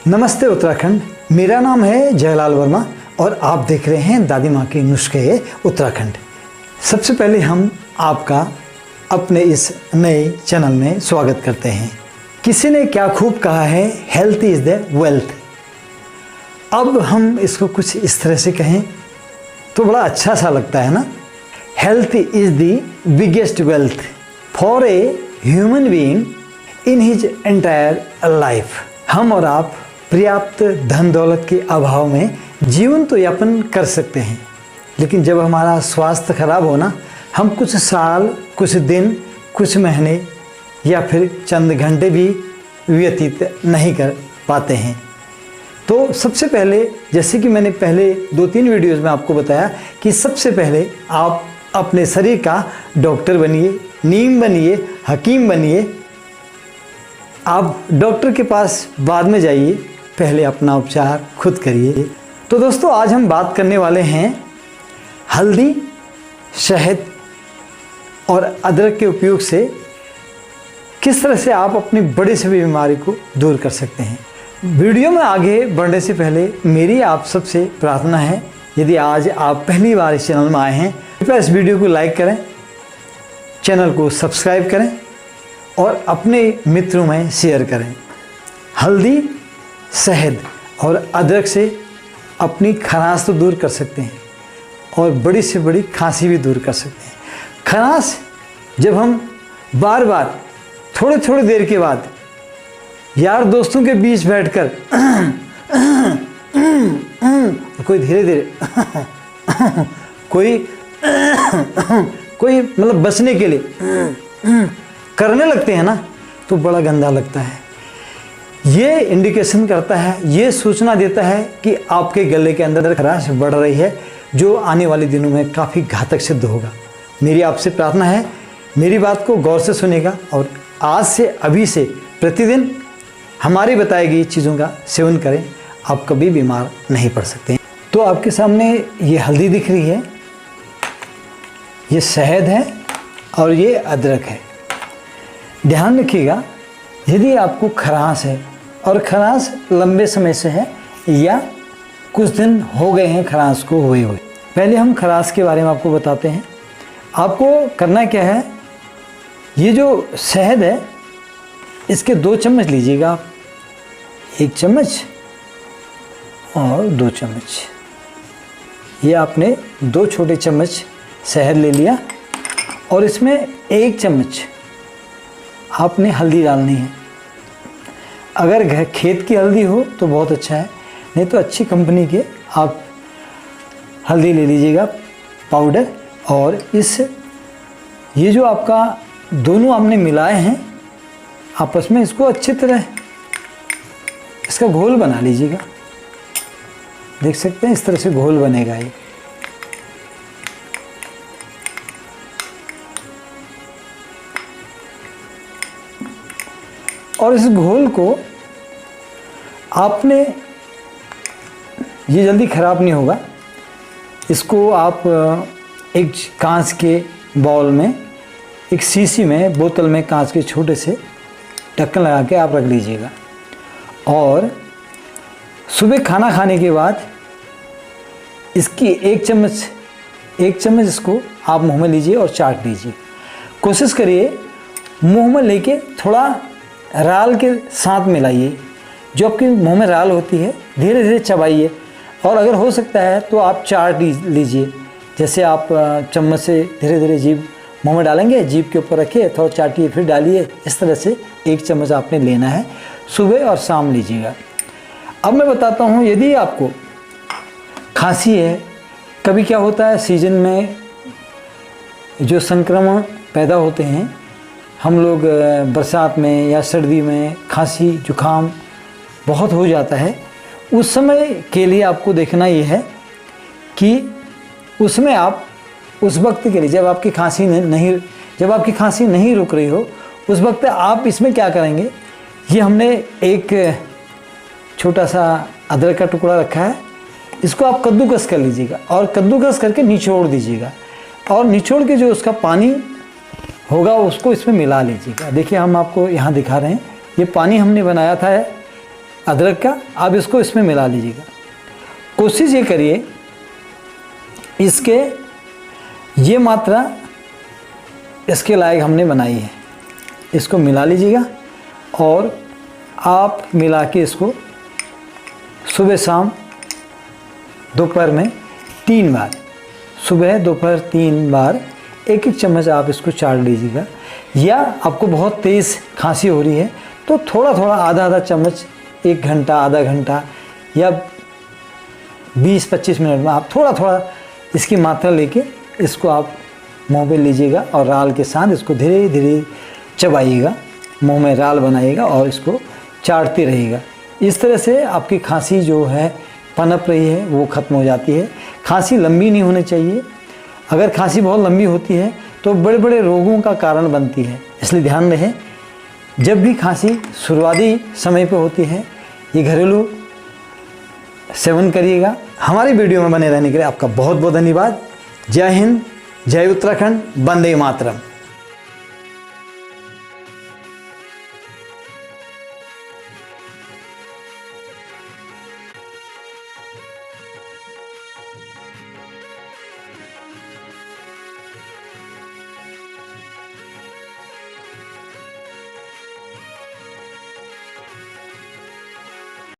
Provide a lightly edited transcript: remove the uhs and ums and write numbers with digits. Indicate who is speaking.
Speaker 1: नमस्ते उत्तराखंड। मेरा नाम है जयलाल वर्मा और आप देख रहे हैं दादी माँ के नुस्खे उत्तराखंड। सबसे पहले हम आपका अपने इस नए चैनल में स्वागत करते हैं। किसी ने क्या खूब कहा है, हेल्थ इज़ द वेल्थ। अब हम इसको कुछ इस तरह से कहें तो बड़ा अच्छा सा लगता है ना। Health is the biggest wealth for a human being in his entire life. हम और आप पर्याप्त धन दौलत के अभाव में जीवन तो यापन कर सकते हैं, लेकिन जब हमारा स्वास्थ्य खराब होना, हम कुछ साल, कुछ दिन, कुछ महीने या फिर चंद घंटे भी व्यतीत नहीं कर पाते हैं। तो सबसे पहले, जैसे कि मैंने पहले 2-3 वीडियोज़ में आपको बताया कि सबसे पहले आप अपने शरीर का डॉक्टर बनिए, नीम बनिए, हकीम बनिए। आप डॉक्टर के पास बाद में जाइए, पहले अपना उपचार खुद करिए। तो दोस्तों, आज हम बात करने वाले हैं हल्दी, शहद और अदरक के उपयोग से किस तरह से आप अपनी बड़ी से बड़ी बीमारी को दूर कर सकते हैं। वीडियो में आगे बढ़ने से पहले मेरी आप सबसे प्रार्थना है, यदि आज आप पहली बार इस चैनल में आए हैं, कृपया इस वीडियो को लाइक करें, चैनल को सब्सक्राइब करें और अपने मित्रों में शेयर करें। हल्दी, शहद और अदरक से अपनी खराश तो दूर कर सकते हैं और बड़ी से बड़ी खांसी भी दूर कर सकते हैं। खराश जब हम बार बार थोड़ी देर के बाद यार दोस्तों के बीच बैठकर कोई धीरे धीरे कोई मतलब बचने के लिए करने लगते हैं ना, तो बड़ा गंदा लगता है। ये इंडिकेशन करता है, ये सूचना देता है कि आपके गले के अंदर खराश बढ़ रही है, जो आने वाले दिनों में काफ़ी घातक सिद्ध होगा। मेरी आपसे प्रार्थना है, मेरी बात को गौर से सुनेगा और आज से, अभी से प्रतिदिन हमारी बताई गई चीज़ों का सेवन करें। आप कभी बीमार नहीं पड़ सकते। तो आपके सामने ये हल्दी दिख रही है, ये शहद है और ये अदरक है। ध्यान रखिएगा, यदि आपको खराश है और खराश लंबे समय से है या कुछ दिन हो गए हैं खराश को हुए, पहले हम खराश के बारे में आपको बताते हैं। आपको करना क्या है, ये जो शहद है इसके 2 चम्मच लीजिएगा आप, 1 चम्मच और 2 चम्मच। ये आपने 2 छोटे चम्मच शहद ले लिया और इसमें 1 चम्मच आपने हल्दी डालनी है। अगर घर खेत की हल्दी हो तो बहुत अच्छा है, नहीं तो अच्छी कंपनी के आप हल्दी ले लीजिएगा पाउडर। और ये जो आपका दोनों आपने मिलाए हैं आपस में, इसको अच्छी तरह इसका घोल बना लीजिएगा। देख सकते हैं इस तरह से घोल बनेगा ये। और इस घोल को आपने, ये जल्दी ख़राब नहीं होगा, इसको आप एक कांच के बाउल में, एक शीशी में, बोतल में कांच के छोटे से ढक्कन लगा के आप रख लीजिएगा। और सुबह खाना खाने के बाद इसकी 1 चम्मच इसको आप मुंह में लीजिए और चाट लीजिए। कोशिश करिए मुंह में लेके थोड़ा राल के साथ मिलाइए। जो आपके मुंह में राल होती है धीरे धीरे चबाइए, और अगर हो सकता है तो आप चाट लीजिए। जैसे आप चम्मच से धीरे धीरे जीभ मुंह में डालेंगे, जीभ के ऊपर रखिए, थोड़ा चाटिए, फिर डालिए। इस तरह से 1 चम्मच आपने लेना है, सुबह और शाम लीजिएगा। अब मैं बताता हूँ, यदि आपको खांसी है, कभी क्या होता है सीजन में जो संक्रमण पैदा होते हैं, हम लोग बरसात में या सर्दी में खांसी जुकाम बहुत हो जाता है, उस समय के लिए आपको देखना ये है कि उसमें आप उस वक्त के लिए, जब आपकी खांसी नहीं रुक रही हो, उस वक्त आप इसमें क्या करेंगे, ये हमने एक छोटा सा अदरक का टुकड़ा रखा है, इसको आप कद्दूकस कर लीजिएगा और कद्दूकस करके निचोड़ दीजिएगा। और निचोड़ के जो उसका पानी होगा उसको इसमें मिला लीजिएगा। देखिए हम आपको यहाँ दिखा रहे हैं, ये पानी हमने बनाया था अदरक का, आप इसको इसमें मिला लीजिएगा। कोशिश ये करिए इसके ये मात्रा इसके लायक हमने बनाई है। इसको मिला लीजिएगा और आप मिला के इसको सुबह शाम दोपहर में 3 बार, सुबह दोपहर 3 बार 1-1 चम्मच आप इसको चाट लीजिएगा। या आपको बहुत तेज़ खांसी हो रही है तो थोड़ा थोड़ा आधा चम्मच 1 घंटा, आधा घंटा या 20-25 मिनट में आप थोड़ा थोड़ा इसकी मात्रा लेके इसको आप मुंह पे लीजिएगा और राल के साथ इसको धीरे धीरे चबाइएगा, मुंह में राल बनाइएगा और इसको चाटते रहिएगा। इस तरह से आपकी खांसी जो है पनप रही है वो ख़त्म हो जाती है। खांसी लंबी नहीं होनी चाहिए। अगर खांसी बहुत लंबी होती है तो बड़े बड़े रोगों का कारण बनती है, इसलिए ध्यान रहे जब भी खांसी शुरुआती समय पे होती है ये घरेलू सेवन करिएगा। हमारी वीडियो में बने रहने के लिए आपका बहुत बहुत धन्यवाद। जय हिंद, जय उत्तराखंड, वंदे मातरम।